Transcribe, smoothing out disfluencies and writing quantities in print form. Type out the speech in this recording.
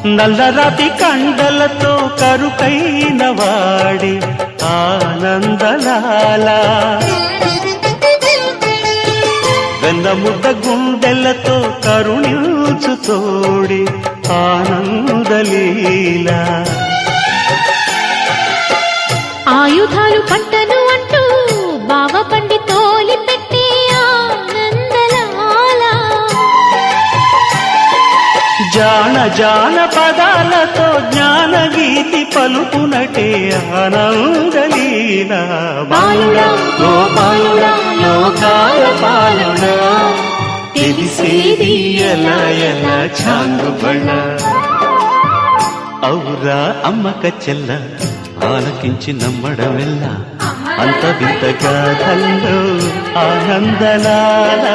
నల్లరాతి కండలతో కరుకైన వాడి ఆనందలాల వెన్నముద్ద గుండెలతో కరుణించు తోడి ఆనందలీల ఆయుధాలు పట్టను అంటూ బావ పండి తోలి పెట్టే ఆనందలాల జాన జాన పదాలతో జ్ఞానగీతి పలుకునటే ఆనందలీల బాలుడా గోపాలుడా లోకాల పాలుడా తెలిసేది ఎలా ఎలా చాంగుబళ్ళ ఔరా అమ్మక చెల్ల ఆలకించి నమ్మడమెల్ల అంత వింత గాథల్లో ఆనందలాల